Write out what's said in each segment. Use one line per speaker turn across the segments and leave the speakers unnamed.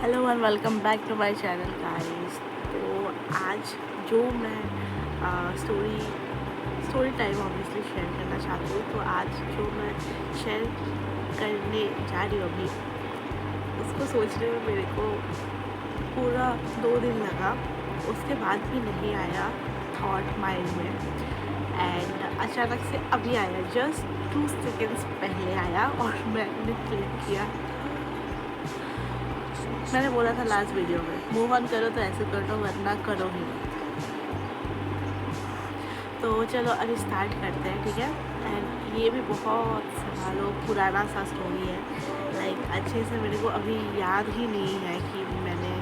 Hello and welcome back to my channel guys. तो आज जो मैं स्टोरी टाइम ऑब्वियसली शेयर करना चाहती हूँ। तो आज जो मैं शेयर करने जा रही हूँ अभी, उसको सोचने में मेरे को पूरा 2 दिन लगा। उसके बाद भी नहीं आया थॉट माइंड में, एंड अचानक से अभी आया। जस्ट 2 सेकेंड्स पहले आया और मैंने क्लिक किया। मैंने बोला था लास्ट वीडियो में, मूव ऑन करो तो ऐसे कर दो वरना करो ही मत। तो चलो अभी स्टार्ट करते हैं, ठीक है। एंड ये भी बहुत सालों पुराना सा स्टोरी है। लाइक अच्छे से मेरे को अभी याद ही नहीं है कि मैंने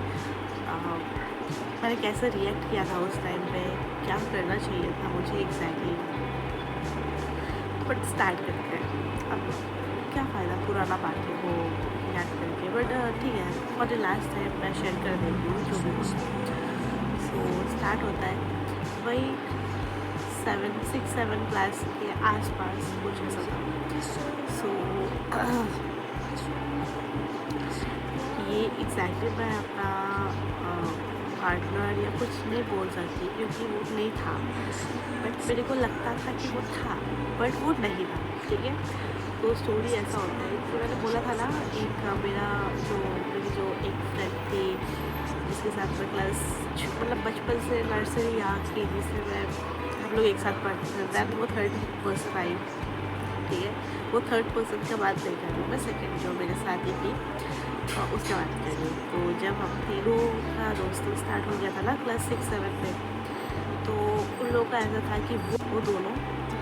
कैसे रिएक्ट किया था उस टाइम पे, क्या करना चाहिए था मुझे एग्जैक्टली। बट स्टार्ट करते हैं। अब क्या फ़ायदा पुराना बातें वो याद करके, बट ठीक है, फॉर द लास्ट टाइम मैं शेयर कर देती हूँ जो भी हो। सो स्टार्ट होता है वही 6-7 क्लास के आसपास कुछ ऐसा था। सो ये एग्जैक्टली मैं अपना पार्टनर या कुछ नहीं बोल सकती क्योंकि वो नहीं था, बट मेरे को लगता था कि वो था बट वो नहीं था, ठीक है। तो स्टोरी ऐसा होता है कि मैंने बोला था ना, मेरी जो एक फ्रेंड थी जिसके साथ मैं क्लास मतलब बचपन से नर्सरी या केजी से मैं हम लोग एक साथ पढ़ते थे। दैन वो थर्ड पर्सन आई, ठीक है। वो थर्ड पर्सन का बात नहीं कर रही हूँ मैं, सेकेंड जो मेरे साथ ही थी उसका बात कर रही हूँ। तो जब हम तीनों का दोस्ती स्टार्ट हो गया था ना क्लास 6-7 में, तो उन लोगों का ऐसा था कि वो दोनों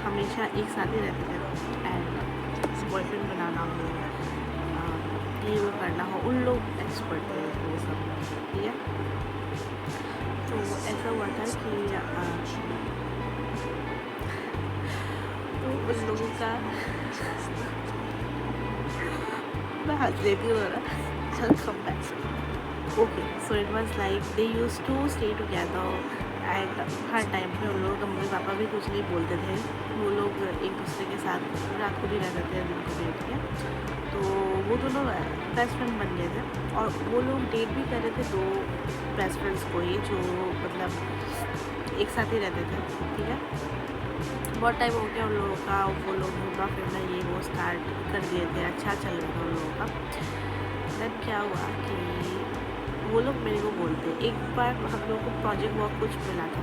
हमेशा एक साथ ही रहते थे। एंड बॉयफ्रेंड बनाना हो, ये वो करना हो, उन लोग एक्सपर्ट थे वो सब, ठीक है। तो ऐसा हुआ था कि तो उन लोगों का मैं हंस देती हूँ ना। Okay, so it was like they use to stay together. And हर टाइम पे उन लोगों का मम्मी पापा भी कुछ नहीं बोलते थे। वो लोग एक दूसरे के साथ रात को भी रहते थे, दिन को भी, ठीक है। तो वो दोनों बेस्ट फ्रेंड बन गए थे और वो लोग डेट भी कर रहे थे, दो बेस्ट फ्रेंड्स को ही जो मतलब एक साथ ही रहते थे, ठीक है। बहुत टाइम हो गया उन लोगों का, वो लोग घूमना फिरना ये वो स्टार्ट कर दिए थे, अच्छा चल रहा था उन लोगों का। तब क्या हुआ कि वो लोग मेरे को बोलते, एक बार हम लोग को प्रोजेक्ट वर्क कुछ मिला था।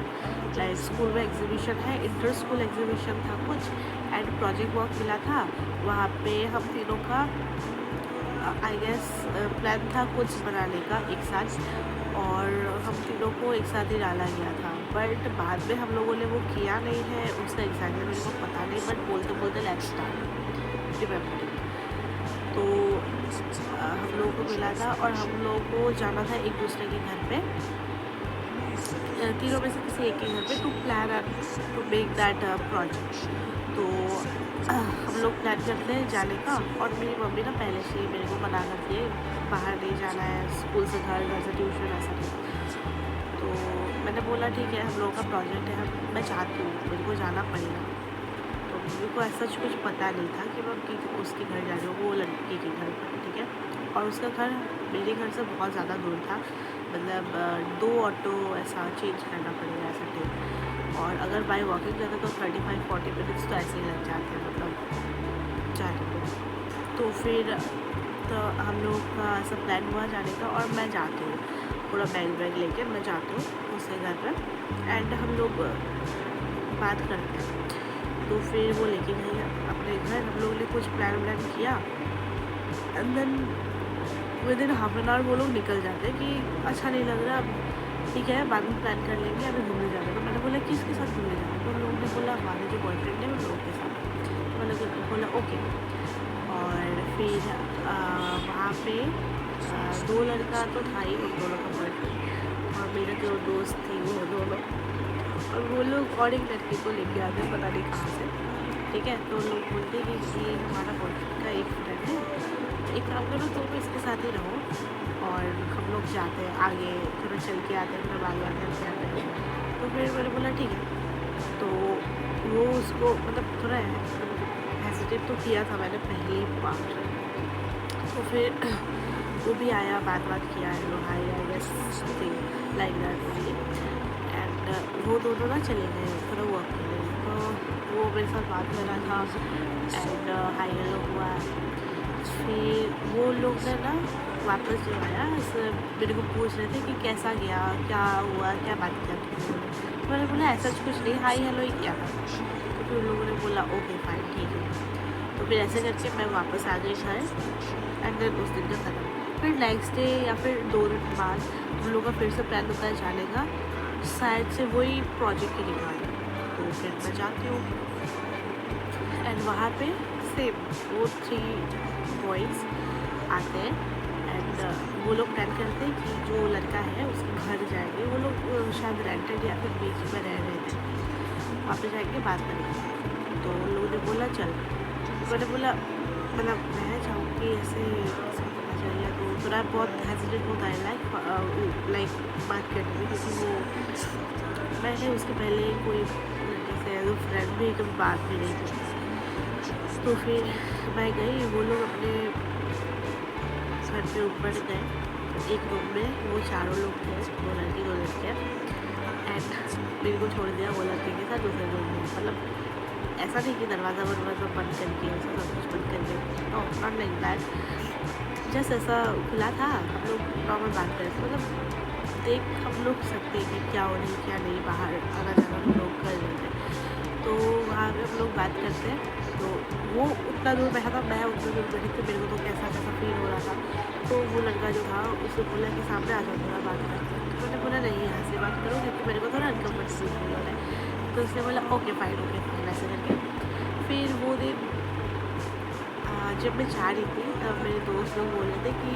लाइक स्कूल में एग्जीबिशन है, इंटर स्कूल एग्जीबिशन था कुछ, एंड प्रोजेक्ट वर्क मिला था। वहाँ पे हम तीनों का आई गेस प्लान था कुछ बनाने का एक साथ, और हम तीनों को एक साथ ही डाला गया था। बट बाद में हम लोगों ने वो किया नहीं है, उसका एग्जैक्टली मेरे को पता नहीं, बट बोलते बोलते लेट्स स्टार्ट रिमेम्बरिंग। तो हम लोगों को मिला था और हम लोगों को जाना था एक दूसरे के घर पे, तीनों में से किसी एक के घर पे, to plan to make that project. तो हम लोग प्लान करते हैं जाने का, और मेरी मम्मी ना पहले से ही मेरे को मना करती है, बाहर नहीं जाना है, स्कूल से घर, घर से ट्यूशन, ऐसा नहीं। तो मैंने बोला ठीक है, हम लोगों का प्रोजेक्ट है, मैं चाहती हूँ, मेरे को जाना पड़ेगा। तो मम्मी को ऐसा कुछ पता नहीं था कि मैं उसके घर जा रही हूँ, वो लड़की के घर पर, ठीक है। और उसका घर मेरे घर से बहुत ज़्यादा दूर था, मतलब 2 ऑटो ऐसा चेंज करना पड़ेगा ऐसा टाइप। और अगर बाई वॉकिंग जाते तो 35-40 मिनट्स तो ऐसे ही लग जाते हैं, मतलब जाने को। तो फिर तो हम लोग का ऐसा प्लान हुआ जाने का, और मैं जाती हूँ पूरा बैग वैग लेकर, मैं जाती हूँ उसके घर पर। एंड हम लोग बात करते हैं। तो फिर वो लेके गई अपने घर, हम लोगों ने कुछ प्लान व्लान किया, and then within half an hour वो लोग निकल जाते हैं कि अच्छा नहीं लग रहा, अब ठीक है बाद में प्लान कर लेंगे, अभी घूमने जाना। तो मैंने बोला किसके साथ घूमने जाना, तो उन लोगों ने बोला हमारे जो बॉयफ्रेंड है उन लोगों के साथ। तो मैंने बोला ओके। और फिर वहाँ पे 2 लड़का तो था ही, उन दोनों का बॉयफ्रेंड, और मेरे जो दोस्त थी वो दोनों, और वो लोग और एक लड़की को लेके आते पता नहीं कहाँ से, ठीक है। तो लोग बोलते कि ये हमारा बॉयफ्रेंड का एक फ्रेंड है, एक काम करो तुम इसके साथ ही रहो, और हम लोग जाते हैं आगे, थोड़ा चल के आते हैं, फिर बाल बाल करके आते हैं। तो फिर मैंने बोला ठीक है। तो वो उसको मतलब थोड़ा हेजिटेट तो किया था मैंने पहली बार। तो फिर वो भी आया, बात किया, hello hi I guess something like that only. And वो दोनों ना चले गए थोड़ा वर्क के लिए, तो वो मेरे साथ बात कर रहा था एंड हाय हेलो हुआ। फिर वो लोग ने ना वापस जो आया मेरे को पूछ रहे थे कि कैसा गया, क्या हुआ, क्या बात किया तुमने। तो मैंने बोला ऐसा कुछ नहीं, हाय हेलो ही किया था। तो फिर उन लोगों ने बोला ओके फाइन ठीक है। तो फिर ऐसे करके मैं वापस आ गई घर एंड देन उस दिन का खत्म। फिर नेक्स्ट डे या फिर 2 दिन बाद हम लोग का फिर से प्लान होता है जाने का, शायद से वही प्रोजेक्ट की रिगार्डिंग। तो फिर मैं जाती हूँ एंड वहाँ पे सेम वो 3 बॉयज़ आते हैं एंड वो लोग प्लान करते हैं कि जो लड़का है उसके घर जाएंगे। वो लोग शायद रेंटेड या फिर बीच में रह रहे थे, वहाँ पे जाएंगे बात करेंगे। तो उन लोगों ने बोला चल। मैंने बोला मतलब मैं चाहूँगी ऐसे पता चल गया तो थोड़ा बहुत हेजिटेट होता है लाइक बात करने में, क्योंकि वो मैंने उसके पहले कोई जैसे एज अ फ्रेंड भी कभी बात भी नहीं की। तो फिर मैं गई, वो लोग अपने घर पे ऊपर गए एक रूम में, वो चारों लोग थे, 2 लड़की 2 लड़के एंड मेरे को छोड़ दिया वो लड़के के साथ दूसरे रूम में। मतलब ऐसा नहीं कि दरवाज़ा बंद करके ऐसा सब कुछ बंद करके, no not like that, just ऐसा खुला था। हम लोग नॉर्मल बात कर रहे थे, मतलब देख हम लोग सकते हैं कि क्या हो रही क्या नहीं, बाहर आना जाना हम लोग कर रहे थे। तो वहाँ पे हम लोग बात करते हैं। तो वो उतना दूर बैठा था, मैं उतना दूर बैठी थी, मेरे को तो कैसा कैसा फील हो रहा था। तो वो लड़का जो था उसने बोला कि सामने आ जाओ थोड़ा बात करते हैं। तो मैंने बोला नहीं यहाँ से बात करो क्योंकि मेरे को थोड़ा अनकम्फर्टेबल फील हो रहा है। तो उसने बोला ओके फाइन ऐसे करके। फिर वो दिन जब मैं जा रही थी तब मेरे दोस्त लोग बोल रहे थे कि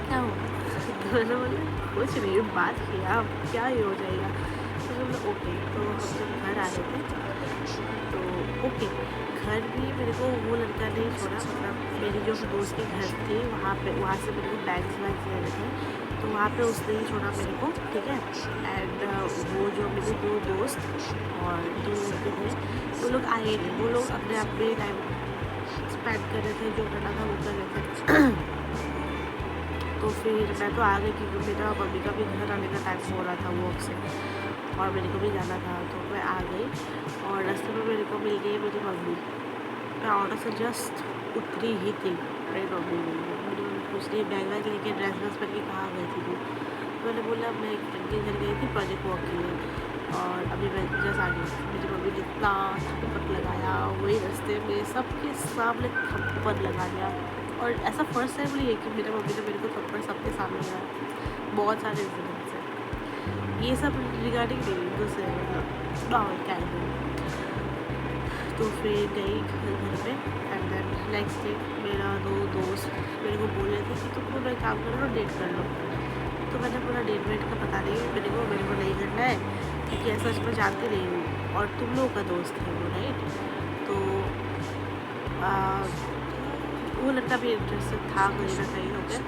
क्या हुआ। तो मैंने बोला कुछ नहीं, बात किया क्या ही हो जाएगा। तो बोला ओके। तो हम जब घर आ रहे थे तो ओके, घर भी मेरे को वो लड़का नहीं छोड़ा, मतलब मेरी जो दोस्त के घर थी वहाँ से मेरे को बैग्स लेने थे, तो वहाँ पे उसने ही छोड़ा मेरे को, ठीक है। एंड वो जो मेरे 2 दोस्त और 2 लड़के थे वो लोग आए नहीं, वो लोग अपने आप में टाइम स्पेंड कर रहे थे, जो करना था वो कर रहे थे। तो फिर मैं तो आ गई क्योंकि मेरा मम्मी का भी घर आने का टाइम हो रहा था वर्क से और मेरे को भी जाना था। तो मैं आ गई और रास्ते में मेरे को मिल गई मेरी मम्मी। मैं ऑटो से जस्ट उतरी ही थी, मेरी मम्मी पूछ रही बैग वैग लेके ड्रेस पहन के कहाँ गई थी तू। तो मैंने बोला मैं एक फ्रेंड के घर गई थी प्रोजेक्ट वर्क के लिए और अभी मैं जस्ट आ गई। मेरी मम्मी ने इतना थप्पड़ लगाया वही रास्ते में, सबके सामने थप्पड़ लगा दिया। और ऐसा फर्स्ट टाइम नहीं है कि मेरे मम्मी ने मेरे को थप्पड़ सबके सामने लगाया, बहुत सारे इंसिडेंट्स हैं। ये सब रिगार्डिंग नहीं, दूसरे मतलब नॉर्मल कैजुअल। तो फिर गई घर पे एंड देन नेक्स्ट डे मेरा 2 दोस्त मेरे को बोल रहे थे कि तुम लोग एक काम करो डेट कर लो। तो मैंने बोला डेट वेट का पता नहीं मेरे को नहीं करना है क्योंकि ऐसा मैं जानती नहीं हूँ और तुम लोगों का दोस्त है वो, राइट। तो वो लड़का भी इंटरेस्टेड था कहीं ना कहीं हो गया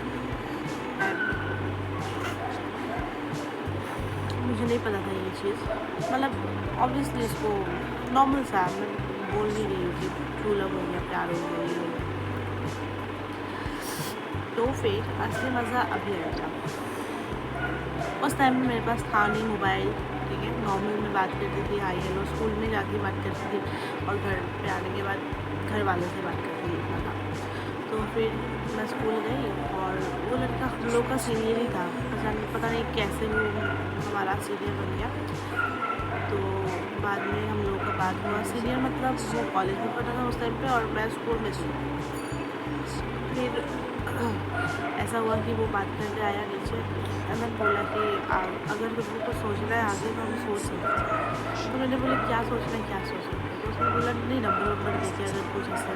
एंड मुझे नहीं पता था ये चीज़, मतलब ऑब्वियसली इसको नॉर्मल सा मैं बोल नहीं रही हूँ कि ट्रू लव हो गया, प्यार हो गया, ये हो गया। तो फिर असली मज़ा अभी आएगा। उस टाइम में मेरे पास था नहीं मोबाइल, ठीक है, नॉर्मल में बात करती थी, हाई हेलो स्कूल में जाके बात करती थी और घर पे आने के बाद घर वालों से बात करती थी, इतना था। तो फिर मैं स्कूल गई और वो लड़का हम लोग का सीनियर ही था, पता नहीं कैसे वो हमारा सीनियर बन गया। तो बाद में हम लोग का बात हुआ, सीनियर मतलब वो कॉलेज में पढ़ा था उस टाइम पे और मैं स्कूल में थी। फिर ऐसा हुआ कि वो बात करके आया नीचे, मैंने बोला कि अगर तुमको कुछ सोचना है आगे तो हम सोच सकते हैं। तो मैंने बोला क्या सोचना है क्या सोचना है। तो उसने बोला नहीं नंबर देखिए अगर कुछ ऐसा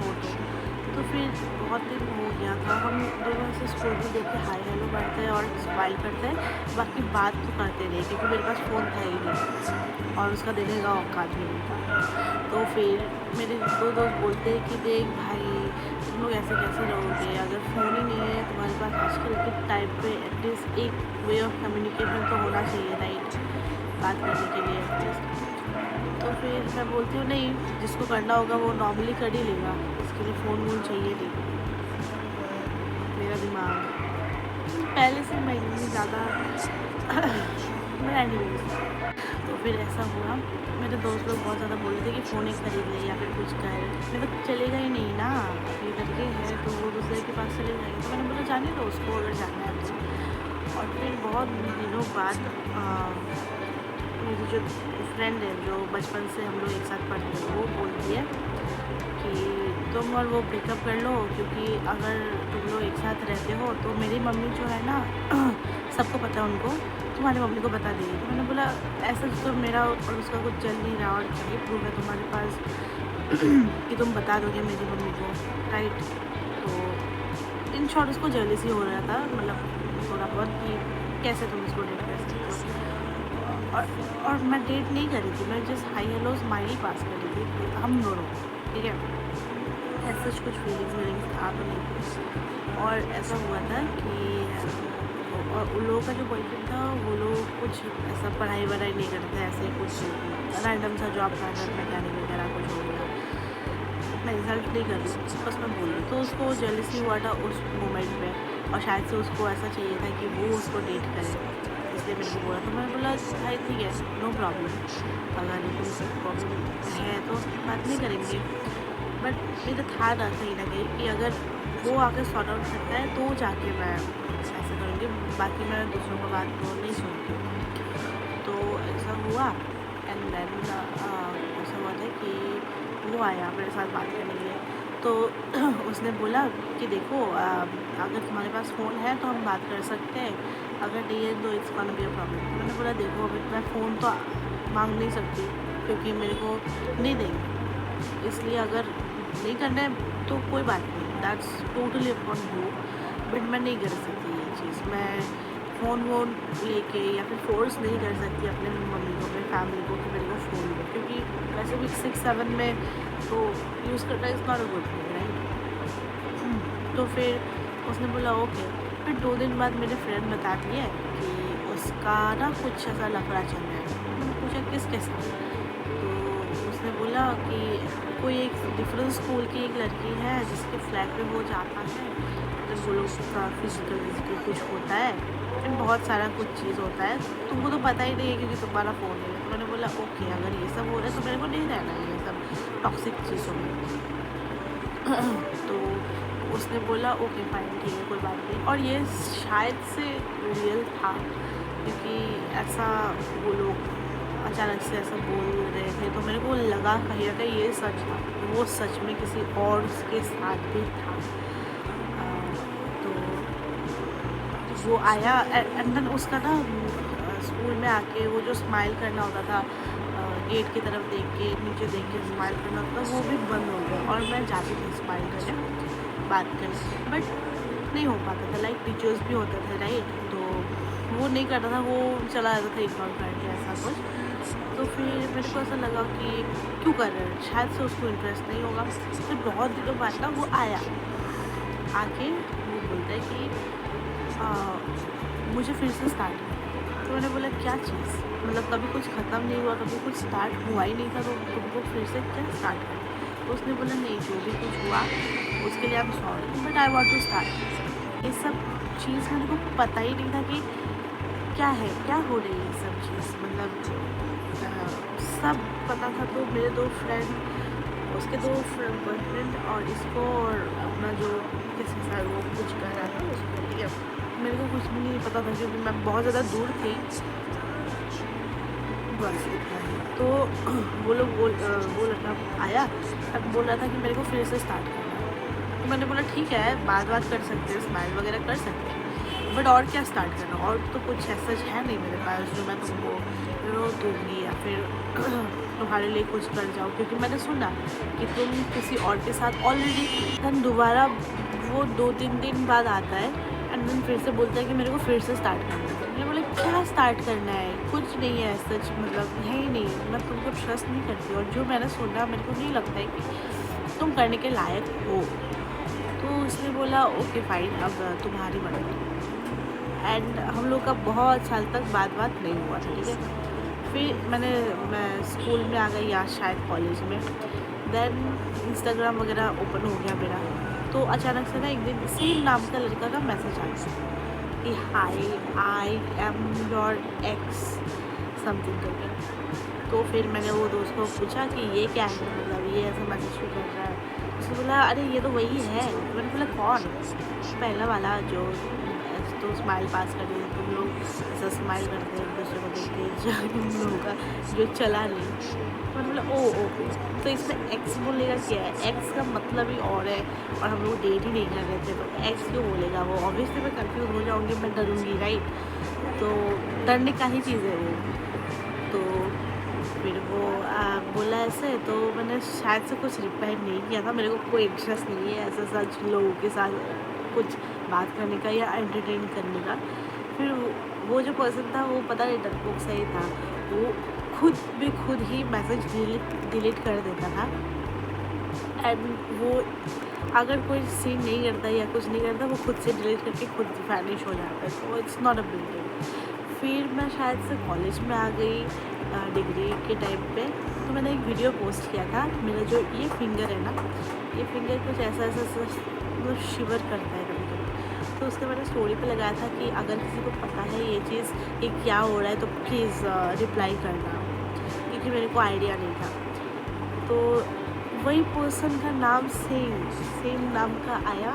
हो तो फिर बहुत दिन हो गया था, हम दोनों ऐसे स्कूल में देख के हाई हेलो करते हैं और स्माइल करते हैं, बाकी बात तो करते नहीं क्योंकि मेरे पास फ़ोन था ही नहीं और उसका देने का औकात भी नहीं था। तो फिर मेरे 2 दोस्त बोलते हैं कि देख भाई तुम लोग ऐसे कैसे रहोगे, अगर फ़ोन ही नहीं है तुम्हारे पास आजकल के टाइम पे एटलीस्ट एक वे ऑफ कम्युनिकेशन तो होना चाहिए, राइट, बात करने के लिए एटलीस्ट। तो फिर मैं बोलती हूँ नहीं, जिसको करना होगा वो नॉर्मली कर ही लेगा, इसके लिए फ़ोन वोन चाहिए नहीं। पहले से मैं इतनी ज़्यादा मैं एनीवेज। तो फिर ऐसा हुआ, मेरे दोस्त लोग बहुत ज़्यादा बोल रहे थे कि फ़ोन एक खरीद ले या फिर कुछ कर। मेरे को चलेगा ही नहीं ना, ये करके है तो वो दूसरे के पास चले जाएंगे। तो मैंने बोला जाने दो उसको अगर जाना है तो। और फिर बहुत दिनों बाद मेरी जो फ्रेंड है जो बचपन से हम लोग एक साथ पढ़ते हैं, वो बोलती है कि तुम और वो ब्रेकअप कर लो, क्योंकि अगर तुम लोग एक साथ रहते हो तो मेरी मम्मी जो है ना सबको पता है उनको, तुम्हारी मम्मी को बता देगी। तो मैंने बोला ऐसा तो मेरा और उसका कुछ चल नहीं रहा, और क्या प्रूफ है तुम्हारे पास कि तुम बता दोगे मेरी मम्मी को, राइट। तो इन शॉर्ट उसको जेलसी हो रहा था, मतलब थोड़ा बहुत कि कैसे तुम इसको डेट कर सकते हो। और मैं डेट नहीं कर रही थी, मैं जस्ट हाई हेलो स्माइली पास कर रही थी हम दोनों, ठीक है। ऐसा कुछ फीलिंग्स था तो नहीं। और ऐसा हुआ था कि और उन लोगों का जो बॉयफ्रेंड था वो लोग कुछ ऐसा पढ़ाई वढ़ाई नहीं करते, ऐसे कुछ रैंडम सा जॉब कर मैकेनिक वगैरह कुछ हो गया। मैं इंसल्ट नहीं कर रही, बस मैं बोल रही। तो उसको जेलसी हुआ था उस मोमेंट पे, और शायद से उसको ऐसा चाहिए था कि वो उसको डेट करे, इसलिए मेरे को बोला। तो मैंने बोला भाई ठीक है, नो प्रॉब्लम, अगर तुमसे प्रॉब्लम है तो बात नहीं करेंगे। बट मेरा था ना कहीं ना कहीं कि अगर वो आकर सॉर्ट आउट करता है तो जाके मैं ऐसा करूँगी, बाकी मैं दूसरों को बात तो नहीं सुनती। तो ऐसा हुआ एंड देन ऐसा हुआ था कि वो आया मेरे साथ बात करने के लिए। तो उसने बोला कि देखो अगर तुम्हारे पास फ़ोन है तो हम बात कर सकते हैं, अगर नहीं है तो it's gonna be a problem. तो मैंने बोला देखो अभी मैं फ़ोन तो मांग नहीं सकती क्योंकि मेरे को नहीं देंगे, इसलिए अगर नहीं करना है तो कोई बात नहीं, that's totally upon you. But मैं नहीं कर सकती ये चीज़, मैं फ़ोन वोन लेके या फिर फोर्स नहीं कर सकती अपने मम्मी को, अपने फैमिली को कि मेरे को फ़ोन दो, क्योंकि वैसे भी 6-7 में तो यूज़ करना is not a good thing, right. तो फिर उसने बोला ओके। फिर 2 दिन बाद मेरे फ्रेंड बताती है कि उसका ना कुछ ऐसा लफड़ा चल रहा है। मैंने पूछा किसके साथ? तो उसने बोला कि कोई एक डिफरेंट स्कूल की एक लड़की है जिसके फ्लैट पे वो जाता है, तो वो लोग का फिजिकल कुछ होता है, फिर बहुत सारा कुछ चीज़ होता है, तुमको तो पता ही नहीं है क्योंकि तुम्हारा फ़ोन है। तो मैंने बोला ओके, अगर ये सब हो रहा है तो मेरे को नहीं रहना है ये सब टॉक्सिक चीज़ों में। तो उसने बोला ओके फाइन, ठीक है, कोई बात नहीं। और ये शायद से रियल था, क्योंकि ऐसा वो लोग अचानक से ऐसा बोल रहे थे, तो मेरे को लगा कहीं ना कहीं ये सच था, वो सच में किसी और के साथ भी था। तो वो आया एंड देन उसका ना स्कूल में आके वो जो स्माइल करना होता था, गेट की तरफ देख के नीचे देख के स्माइल करना होता था, वो भी बंद हो गया। और मैं जाती थी स्माइल करने, बात करने, बट नहीं हो पाता था। लाइक टीचर्स भी होते थे, राइट, तो वो नहीं करता था, वो चला जाता था इग्नोर करके ऐसा कुछ। तो फिर मेरे को ऐसा लगा कि क्यों कर रहे हैं, शायद से उसको इंटरेस्ट नहीं होगा। फिर बहुत दिनों बाद ना वो आया, आके वो बोलता है कि मुझे फिर से स्टार्ट किया। तो मैंने बोला क्या चीज़, मतलब कभी कुछ ख़त्म नहीं हुआ, कभी कुछ स्टार्ट हुआ ही नहीं था, तो तुमको फिर से क्या स्टार्ट करें? तो उसने बोला नहीं, जो भी कुछ हुआ उसके लिए I am sorry but I want to start. ये सब चीज़ मेरे को पता ही नहीं था कि क्या है, क्या हो रही है ये सब चीज़, मतलब सब पता था। तो मेरे 2 फ्रेंड, उसके 2 बॉयफ्रेंड और इसको, और अपना जो किसके साथ वो कुछ कर रहा था उसको, ठीक है। मेरे को कुछ भी नहीं पता था क्योंकि मैं बहुत ज़्यादा दूर थी, बस इतना ही। तो वो लोग वो लड़का आया, अब बोल रहा था कि मेरे को फिर से स्टार्ट करना है। तो मैंने बोला ठीक है, बात कर सकते हैं, स्माइल वगैरह कर सकते हैं, बट और क्या स्टार्ट करना, और तो कुछ ऐसा है नहीं मेरे पास जो मैं तुमको दूँगी या फिर तुम्हारे लिए कुछ कर जाऊँ। क्योंकि मैंने सुना कि तुम किसी और के साथ ऑलरेडी, देन दोबारा वो 2-3 दिन बाद आता है एंड देन फिर से बोलता है कि मेरे को फिर से स्टार्ट करना है। मैंने बोला क्या स्टार्ट करना है, कुछ नहीं है सच, मतलब है ही नहीं, मैं तुमको ट्रस्ट नहीं करती, और जो मैंने सुना मेरे को नहीं लगता है कि तुम करने के लायक हो। तो उसने बोला ओके फाइन, अब तुम्हारी मर्जी। एंड हम लोग का बहुत साल तक बात नहीं हुआ था, ठीक है। फिर मैं स्कूल में आ गई या शायद कॉलेज में, देन इंस्टाग्राम वगैरह ओपन हो गया मेरा। तो अचानक से ना एक दिन सेम नाम का लड़का का मैसेज आ गया, कि I am your x something करके। तो फिर मैंने वो दोस्त को पूछा कि ये क्या है, मतलब ये ऐसा मैसेज क्यों कर रहा है। उसने बोला अरे ये तो वही है। तो मैंने बोला कौन? पहला वाला जो तो स्माइल पास कर रहे तुम लोग, ऐसा स्माइल करते हैं एक दूसरे को देख के, जो तुम लोगों का जो चला नहीं। तो मैंने बोला ओ ओके। तो इसमें एक्स बोलेगा क्या है? एक्स का मतलब ही और है, और हम लोग डेट ही नहीं कर रहे थे, तो एक्स क्यों बोलेगा वो? ऑब्वियसली मैं कंफ्यूज हो जाऊँगी, मैं डरूँगी राइट। तो डरने का ही चीज़ है वो। तो फिर वो बोला ऐसे, तो मैंने शायद से कुछ रिप्लाई नहीं किया था। मेरे को कोई इंटरेस्ट नहीं है ऐसा सच लोगों के साथ कुछ बात करने का या एंटरटेन करने का। फिर वो जो पर्सन था वो पता नहीं डरपोक सा ही था, वो खुद ही मैसेज डिलीट कर देता था। एंड वो अगर कोई सीन नहीं करता या कुछ नहीं करता, वो खुद से डिलीट करके खुद वैनिश हो जाता है। तो it's not a big deal. फिर मैं शायद से कॉलेज में आ गई डिग्री के टाइम पे, तो मैंने एक वीडियो पोस्ट किया था। मेरा जो ये फिंगर है ना, ये फिंगर कुछ ऐसा मतलब शिवर करता है कभी कभी। तो उसके मैंने स्टोरी पे लगाया था कि अगर किसी को पता है ये चीज़ ये क्या हो रहा है तो प्लीज़ रिप्लाई करना, क्योंकि मेरे को आइडिया नहीं था। तो वही पर्सन का नाम सेम नाम का आया,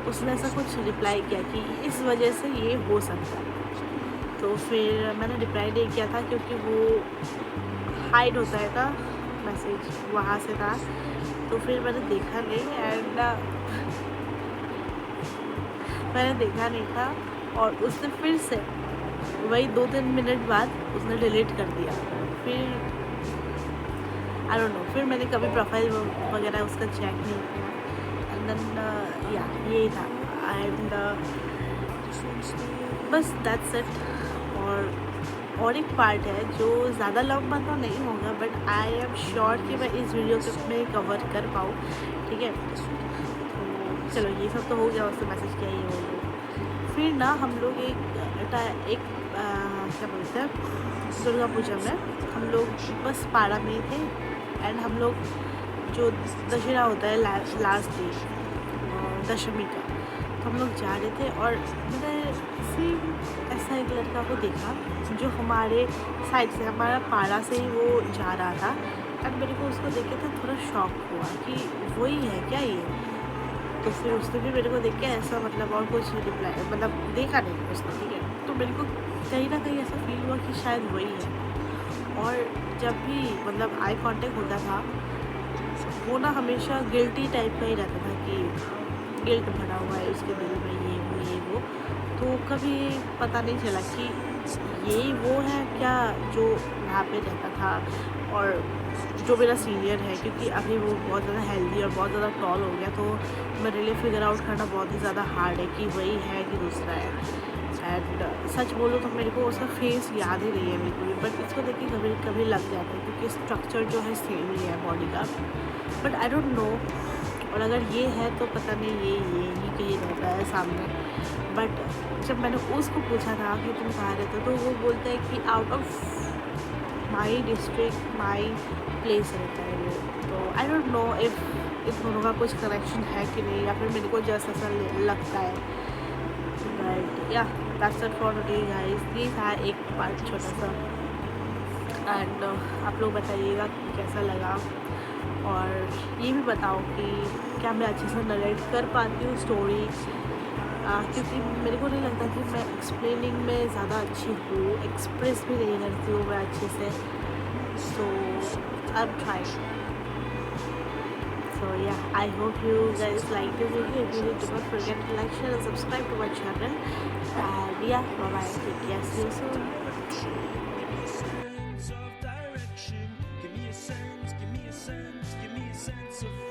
उसने ऐसा कुछ रिप्लाई किया कि इस वजह से ये हो सकता है। तो फिर मैंने रिप्लाई नहीं किया था, क्योंकि वो हाइड होता है था मैसेज, वहाँ से था। तो फिर मैंने देखा नहीं, एंड मैंने देखा नहीं था। और उसने फिर से वही 2-3 मिनट बाद उसने डिलीट कर दिया। फिर आई डोंट नो, फिर मैंने कभी प्रोफाइल वगैरह उसका चेक नहीं किया। एंड देन या यही था, एंड बस दैट्स इट। और एक पार्ट है जो ज़्यादा लंबा तो नहीं होगा, बट आई एम श्योर कि मैं इस वीडियो में कवर कर पाऊँ, ठीक है। तो चलो ये सब तो हो गया, उससे मैसेज किया ये हो गया। फिर ना हम लोग एक क्या बोलते हैं, दुर्गा पूजा में हम लोग बस पारा में ही थे। एंड हम लोग जो दशहरा होता है लास्ट डे दशमी का, तो हम लोग जा रहे थे। और मैंने सेम ऐसा एक लड़का को देखा जो हमारे साइड से, हमारा पारा से ही वो जा रहा था। एंड मेरे को उसको देख के तो थोड़ा शॉक हुआ कि वही है क्या ये। तो फिर उसने भी मेरे को देख के ऐसा मतलब और कुछ रिप्लाई मतलब देखा नहीं उसने, ठीक है। तो मेरे को कहीं ना कहीं ऐसा फील हुआ कि शायद वही है। और जब भी मतलब आई कांटेक्ट होता था, वो ना हमेशा गिल्टी टाइप का ही रहता था कि गिल्ट भरा हुआ है उसके दिल में, ये वो। तो कभी पता नहीं चला कि यही वो है क्या जो वहाँ पे रहता था, और जो मेरा सीनियर है, क्योंकि अभी वो बहुत ज़्यादा हेल्दी और बहुत ज़्यादा टॉल हो गया। तो मेरे लिए फिगर आउट करना बहुत ही ज़्यादा हार्ड है कि वही है कि दूसरा है। एंड सच बोलूँ तो मेरे को उसका फेस याद ही नहीं है बिल्कुल भी, बट इसको देख के कभी कभी लग जाता है, क्योंकि स्ट्रक्चर जो है सेम ही है बॉडी का। बट आई डोंट नो, और अगर ये है तो पता नहीं ये कहीं रहता है सामने। बट जब मैंने उसको पूछा था कि तुम कहाँ रहते हो, तो वो बोलता है कि out of my district my place रहता है वो। तो I don't know if in दोनों का कुछ कनेक्शन है कि नहीं, या फिर मेरे को जैसा ऐसा लगता है। बट या that's it for today guys. ये था एक पार्ट छोटा सा, एंड आप लोग बताइएगा कि कैसा लगा। और ये भी बताओ कि क्या मैं अच्छे से नरेट कर पाती हूँ स्टोरी, क्योंकि मेरे को नहीं लगता कि मैं एक्सप्लेनिंग में ज़्यादा अच्छी हूँ, एक्सप्रेस भी नहीं करती हूँ मैं अच्छे से। So I am trying. So yeah, I hope you guys like this video. If you did, do not forget to like, share and subscribe to my channel. And yeah, bye bye. Take care. See you soon.
Sense of direction. Give me a sense, give me a sense, give me a sense of